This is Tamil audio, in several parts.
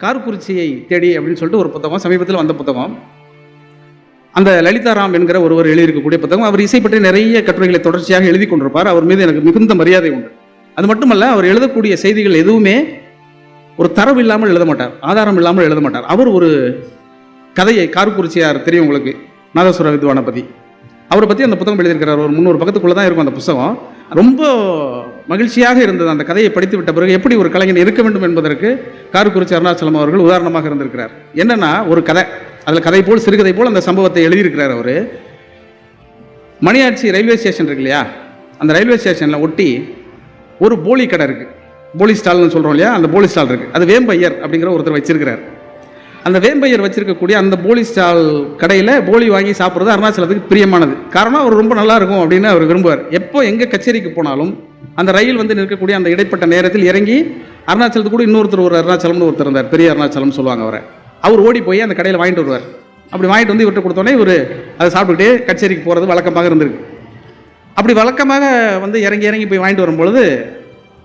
கார்குறிச்சியை தேடி அப்படின்னு சொல்லிட்டு ஒரு புத்தகம், சமீபத்தில் வந்த புத்தகம். அந்த லலிதாராம் என்கிற ஒருவர் எழுதியிருக்கக்கூடிய புத்தகம். அவர் இசை பற்றி நிறைய கட்டுரைகளை தொடர்ச்சியாக எழுதி கொண்டிருப்பார். அவர் மீது எனக்கு மிகுந்த மரியாதை உண்டு. அது மட்டுமல்ல, அவர் எழுதக்கூடிய செய்திகள் எதுவுமே ஒரு தரவு இல்லாமல் எழுத மாட்டார், ஆதாரம் இல்லாமல் எழுத மாட்டார். அவர் ஒரு கதையை, கார்குறிச்சியார் தெரியும் உங்களுக்கு, நாதசுர வித்வானை பற்றி, அவரை பற்றி அந்த புத்தகம் எழுதியிருக்கிறார். ஒரு 300 பக்கத்துக்குள்ளே தான் இருக்கும் அந்த புத்தகம். ரொம்ப மகிழ்ச்சியாக இருந்தது அந்த கதையை படித்து விட்ட பிறகு. எப்படி ஒரு கலைஞன் இருக்க வேண்டும் என்பதற்கு கார்குறிச்சி அருணாச்சலம் அவர்கள் உதாரணமாக இருந்திருக்கிறார். என்னன்னா, ஒரு கதை, அதில் கதை போல் சிறுகதை போல் அந்த சம்பவத்தை எழுதியிருக்கிறார் அவர். மணியாட்சி ரயில்வே ஸ்டேஷன் இருக்கு இல்லையா, அந்த ரயில்வே ஸ்டேஷனில் ஒட்டி ஒரு போலி கடை இருக்குது. போலி ஸ்டால்னு சொல்கிறோம் இல்லையா, அந்த போலி ஸ்டால் இருக்குது. அது வேம்பையர் அப்படிங்கிற ஒருத்தர் வச்சிருக்கிறார். அந்த வேம்பையர் வச்சிருக்கக்கூடிய அந்த போலி ஸ்டால் கடையில் போலி வாங்கி சாப்பிட்றது அருணாச்சலத்துக்கு பிரியமானது. காரணம், அவர் ரொம்ப நல்லா இருக்கும் அப்படின்னு அவர் விரும்புவார். எப்போ எங்கே கச்சேரிக்கு போனாலும் அந்த ரயில் வந்து நிற்கக்கூடிய அந்த இடைப்பட்ட நேரத்தில் இறங்கி அருணாச்சலத்துக்கு கூட இன்னொருத்தர், ஒரு அருணாச்சலம்னு ஒருத்தர் இருந்தார், பெரிய அருணாச்சலம் சொல்லுவாங்க அவரை. அவர் ஓடி போய் அந்த கடையில் வாங்கிட்டு வருவார். அப்படி வாங்கிட்டு வந்து இவர்கிட்ட கொடுத்தோடனே இவர் அதை சாப்பிட்டுக்கிட்டே கச்சேரிக்கு போகிறது வழக்கமாக இருந்திருக்கு. அப்படி வழக்கமாக வந்து இறங்கி இறங்கி போய் வாங்கிட்டு வரும்பொழுது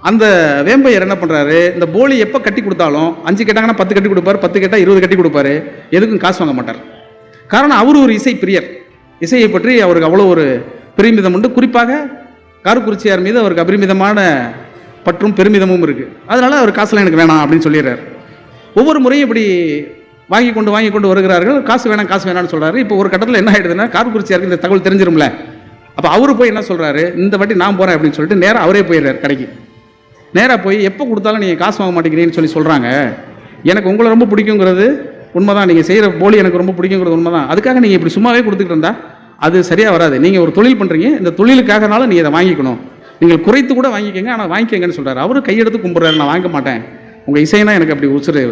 அந்த வேம்பையர் என்ன பண்ணுறாரு, இந்த போலி எப்போ கட்டி கொடுத்தாலும் 5 கேட்டாங்கன்னா 10 கட்டி கொடுப்பார், 10 கேட்டால் 20 கட்டி கொடுப்பாரு. எதுக்கும் காசு வாங்க மாட்டார். காரணம், அவர் ஒரு இசை பிரியர். இசையை பற்றி அவருக்கு அவ்வளோ ஒரு பெருமிதம் உண்டு. குறிப்பாக கார்குறிச்சியார் மீது அவருக்கு அபரிமிதமான பற்றும் பெருமிதமும் இருக்குது. அதனால் அவர் காசுலாம் எனக்கு வேணாம் அப்படின்னு சொல்லிடுறார். ஒவ்வொரு முறையும் இப்படி வாங்கி கொண்டு வருகிறார்கள். காசு வேணாம்னு சொல்கிறாரு. இப்போ ஒரு கட்டத்தில் என்ன ஆகிடுதுன்னா, கார்குறிச்சியாருக்கு இந்த தகவல் தெரிஞ்சிரும்ல. அப்போ அவரு போய் என்ன சொல்கிறாரு, இந்த வாட்டி நான் போகிறேன் அப்படின்னு சொல்லிட்டு நேராக அவரே போயிடுறார் கடைக்கு. நேராக போய் எப்போ கொடுத்தாலும் நீங்கள் காசு வாங்க மாட்டேங்கிறீங்கன்னு சொல்கிறாங்க. எனக்கு உங்களை ரொம்ப பிடிக்குங்கிறது உண்மைதான், நீங்கள் செய்கிற போலி எனக்கு ரொம்ப பிடிக்குங்கிறது உண்மைதான். அதுக்காக நீங்கள் இப்படி சும்மாவே கொடுத்துக்கிட்டு இருந்தால் அது சரியாக வராது. நீங்கள் ஒரு தொழில் பண்ணுறீங்க, இந்த தொழிலுக்காகனாலும் நீங்கள் இதை வாங்கிக்கணும். நீங்கள் குறைத்து கூட வாங்கிக்கோங்க, ஆனால் வாங்கிக்கங்கன்னு சொல்கிறார். அவரு கையெடுத்து கும்பிட்றாரு, நான் வாங்க மாட்டேன், உங்கள் இசைனா எனக்கு அப்படி உசுறு,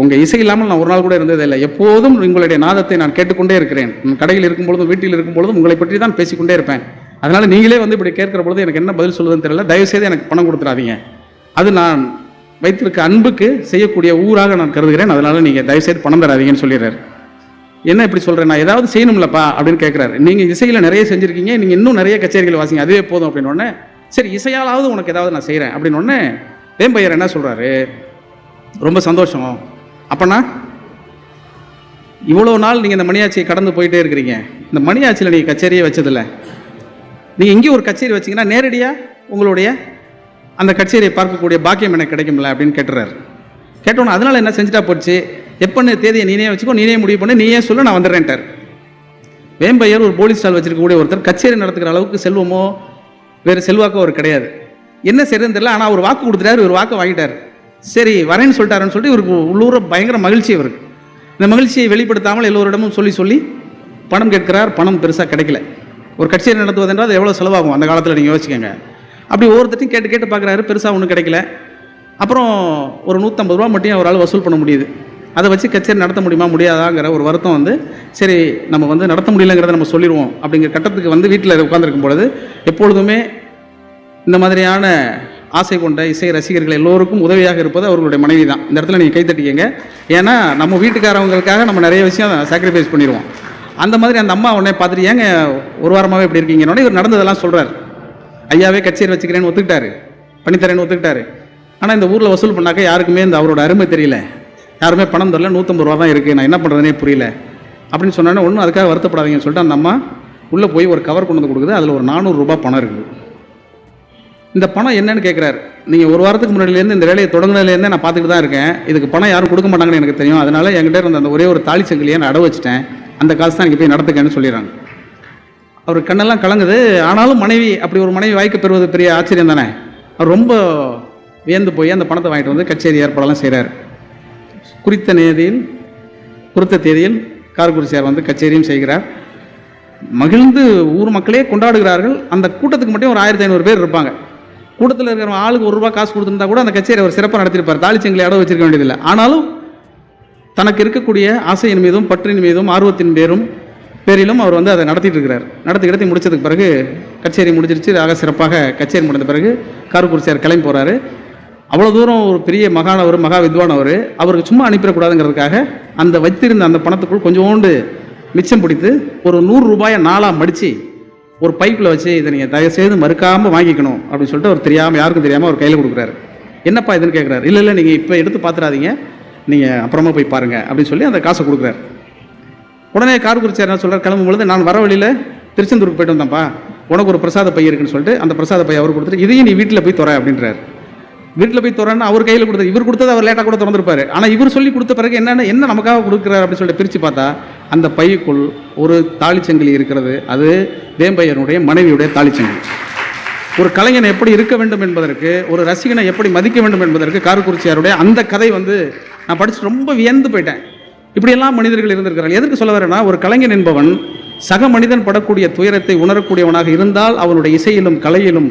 உங்கள் இசை இல்லாமல் நான் ஒரு நாள் கூட இருந்ததே இல்லை, எப்போதும் உங்களுடைய நாதத்தை நான் கேட்டுக்கொண்டே இருக்கிறேன், கடையில் இருக்கும்பொழுதும் வீட்டில் இருக்கும்பொழுதும் உங்களை பற்றி தான் பேசிக்கொண்டே இருப்பேன். அதனால் நீங்களே வந்து இப்படி கேட்குற பொழுது எனக்கு என்ன பதில் சொல்லுதுன்னு தெரியல, தயவுசெய்து எனக்கு பணம் கொடுத்துடாதீங்க, அது நான் வைத்திருக்க அன்புக்கு செய்யக்கூடிய ஊராக நான் கருதுகிறேன், அதனால் நீங்கள் தயவுசெய்து பணம் தராதீங்கன்னு சொல்லிடுறாரு. என்ன இப்படி சொல்கிறேன், நான் ஏதாவது செய்யணும்லப்பா அப்படின்னு கேட்குறாரு. நீங்கள் இசையில் நிறைய செஞ்சுருக்கீங்க, நீங்கள் இன்னும் நிறைய கச்சேரிகள் வாசிங்க, அதுவே போதும் அப்படின்னோடனே, சரி இசையாலாவது உனக்கு ஏதாவது நான் செய்கிறேன் அப்படின்னோடனே வேம்பையர் என்ன சொல்கிறாரு, ரொம்ப சந்தோஷம், அப்போனா இவ்வளோ நாள் நீங்கள் இந்த மணியாட்சியை கடந்து போயிட்டே இருக்கிறீங்க, இந்த மணியாட்சியில் நீங்கள் கச்சேரியே வச்சதில்லை, நீங்கள் எங்கேயும் ஒரு கச்சேரி வச்சிங்கன்னா நேரடியாக உங்களுடைய அந்த கச்சேரியை பார்க்கக்கூடிய பாக்கியம் எனக்கு கிடைக்கும்ல அப்படின்னு கேட்டுறாரு. கேட்டோன்னு அதனால் என்ன செஞ்சுட்டா போச்சு, எப்போன்னு தேதியை நீனே வச்சுக்கோ, நீனே முடிவு பண்ணி நீயே சொல்ல, நான் வந்துடுறேன்ட்டார். வேம்பையர் ஒரு போலீஸ் ஸ்டால் வச்சிருக்கக்கூடிய ஒருத்தர், கச்சேரி நடத்துக்கிற அளவுக்கு செல்வமோ வேறு செல்வாக்கோ அவர் கிடையாது. என்ன செய்யறதுன்னு தெரியல, ஆனால் அவர் வாக்கு கொடுத்துட்டாரு, ஒரு வாக்கு வாங்கிட்டார். சரி வரேன்னு சொல்லிட்டாருன்னு சொல்லிட்டு இவருக்கு உள்ளூர பயங்கர மகிழ்ச்சி. இவருக்கு இந்த மகிழ்ச்சியை வெளிப்படுத்தாமல் எல்லோரிடமும் சொல்லி பணம் கேட்கிறார். பணம் பெருசாக கிடைக்கல. ஒரு கச்சேரி நடத்துவதென்றால் அது எவ்வளோ செலவாகும் அந்த காலத்தில் நீங்கள் யோசிக்கங்க. அப்படி ஒவ்வொருத்தையும் கேட்டு பார்க்குறாரு, பெருசாக ஒன்றும் கிடைக்கல. அப்புறம் ஒரு 150 ரூபா மட்டும் அவரால் வசூல் பண்ண முடியுது. அதை வச்சு கச்சேரி நடத்த முடியாதாங்கிற ஒரு வருத்தம் வந்து, சரி நம்ம வந்து நடத்த முடியலங்கிறத நம்ம சொல்லிடுவோம் அப்படிங்கிற கட்டத்துக்கு வந்து வீட்டில் உட்காந்துருக்கும் பொழுது, எப்பொழுதுமே இந்த மாதிரியான ஆசை கொண்ட இசை ரசிகர்கள் எல்லோருக்கும் உதவியாக இருப்பது அவர்களுடைய மனைவி தான். இந்த இடத்துல நீங்கள் கைத்தட்டிக்கங்க. ஏன்னா நம்ம வீட்டுக்காரவங்களுக்காக நம்ம நிறைய விஷயம் சாக்ரிஃபைஸ் பண்ணிடுவோம். அந்த மாதிரி அந்த அம்மா உடனே பார்த்துட்டு, ஏங்க ஒரு வாரமாகவே இப்படி இருக்கீங்கன்னொடனே இவர் நடந்ததெல்லாம் சொல்கிறார். ஐயாவே கச்சேரி வச்சுக்கிறேன்னு ஒத்துக்கிட்டாரு, பண்ணித்தரேன்னு ஒத்துக்கிட்டாரு. ஆனால் இந்த ஊரில் வசூல் பண்ணாக்க யாருக்குமே இந்த அவரோட அருமை தெரியல, யாருமே பணம் தரல, 150 ரூபா தான் இருக்குது, நான் என்ன பண்ணுறதுனே புரியல அப்படின்னு சொன்னோன்னே, ஒன்றும் அதுக்காக வருத்தப்படாதீங்கன்னு சொல்லிட்டு அந்த அம்மா உள்ளே போய் ஒரு கவர் கொண்டு வந்து கொடுக்குது. அதில் ஒரு 400 ரூபா பணம் இருக்குது. இந்த பணம் என்னன்னு கேட்குறாரு. நீங்கள் ஒரு வாரத்துக்கு முன்னாடிலேருந்து இந்த வேலையை தொடங்கினதுலேருந்தே நான் பார்த்துட்டு தான் இருக்கேன், இதுக்கு பணம் யாரும் கொடுக்க மாட்டாங்கன்னு எனக்கு தெரியும், அதனால் என்கிட்ட இருந்த அந்த ஒரே ஒரு தாலி சங்கிலியை நான் அடை வச்சுட்டேன், அந்த காசு தான் நீங்கள் போய் நடத்துக்கன்னு சொல்லிடுறாங்க. அவர் கண்ணெல்லாம் கலங்குது. ஆனாலும் மனைவி, அப்படி ஒரு மனைவி வாய்க்க பெறுவது பெரிய ஆச்சரியம் தானே. அவர் ரொம்ப வியந்து போய் அந்த பணத்தை வாங்கிட்டு வந்து கச்சேரி ஏற்பாடெல்லாம் செய்கிறார். குறித்த தேதியில் கார்குறிச்சியார் வந்து கச்சேரியும் செய்கிறார். மகிழ்ந்து ஊர் மக்களே கொண்டாடுகிறார்கள். அந்த கூட்டத்துக்கு மட்டும் ஒரு 1500 பேர் இருப்பாங்க. கூட்டத்தில் இருக்கிற ஆளுக்கு 1 ரூபா காசு கொடுத்துருந்தா கூட அந்த கச்சேரி அவர் சிறப்பாக நடத்திருப்பார். தாலிச்சங்கிலி அடை வச்சிருக்க வேண்டியதில்லை. ஆனாலும் தனக்கு இருக்கக்கூடிய ஆசையின் மீதும் பற்றின் மீதும் ஆர்வத்தின் பேரிலும் அவர் வந்து அதை நடத்திட்டு இருக்கிறார். நடத்தி முடிச்சதுக்கு பிறகு கச்சேரி முடிஞ்சிருச்சு. ஆக சிறப்பாக கச்சேரி முடிந்த பிறகு கார்குறிச்சியார் கிளம்பி போகிறாரு. அவ்வளோ தூரம் ஒரு பெரிய மகானவர், மகா வித்வான் அவருக்கு சும்மா அனுப்பிடக்கூடாதுங்கிறதுக்காக அந்த வைத்திருந்த அந்த பணத்துக்குள் கொஞ்சோண்டு மிச்சம் பிடித்து ஒரு 100 ரூபாயை 4ஆக மடித்து ஒரு பைப்பில் வச்சு, இதை நீங்கள் தயவுசெய்து மறுக்காமல் வாங்கிக்கணும் அப்படின்னு சொல்லிட்டு அவர் தெரியாமல், யாருக்கும் தெரியாமல் அவர் கையில் கொடுக்குறாரு. என்னப்பா இதுன்னு கேட்குறாரு. இல்லை நீங்கள் இப்போ எடுத்து பார்த்துடாதீங்க, நீங்கள் அப்புறமா போய் பாருங்கள் அப்படின்னு சொல்லி அந்த காசை கொடுக்குறாரு. உடனே கார்குறிச்சியார் என்ன சொல்கிறார், கிளம்பும் பொழுது நான் வர வழியில் திருச்செந்தூருக்கு போய்ட்டு வந்தேன்ப்பா, உனக்கு ஒரு பிரசாத பை இருக்குன்னு சொல்லிட்டு அந்த பிரசாத பை அவர் கொடுத்துட்டு இதையும் நீ வீட்டில் போய் துற அப்படின்றார். வீட்டில் போய் துறன்னு அவர் கையில் கொடுத்தாரு. இவர் கொடுத்தது அவர் லேட்டாக கூட திறந்துருப்பாரு. ஆனால் இவர் சொல்லி கொடுத்த பிறகு என்ன நமக்காக கொடுக்குறாரு அப்படின்னு சொல்லிட்டு பிரித்து பார்த்தா அந்த பைக்குள் ஒரு தாலிச்சங்கிலி இருக்கிறது. அது வேம்பையனுடைய மனைவியுடைய தாலிச்சங்கிலி. ஒரு கலைஞனை எப்படி இருக்க வேண்டும் என்பதற்கு, ஒரு ரசிகனை எப்படி மதிக்க வேண்டும் என்பதற்கு கார்குறிச்சியாருடைய அந்த கதை நான் படித்து ரொம்ப வியந்து போயிட்டேன். இப்படியெல்லாம் மனிதர்கள் இருந்திருக்கிறார்கள். எதற்கு சொல்ல வரேன்னா, ஒரு கலைஞன் என்பவன் சக மனிதன் படக்கூடிய துயரத்தை உணரக்கூடியவனாக இருந்தால் அவனுடைய இசையிலும் கலையிலும்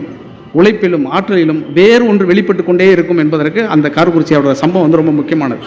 உழைப்பிலும் ஆற்றலிலும் வேறு ஒன்று வெளிப்பட்டு கொண்டே இருக்கும் என்பதற்கு அந்த கார்குறிச்சியாரோட சம்பவம் ரொம்ப முக்கியமானது.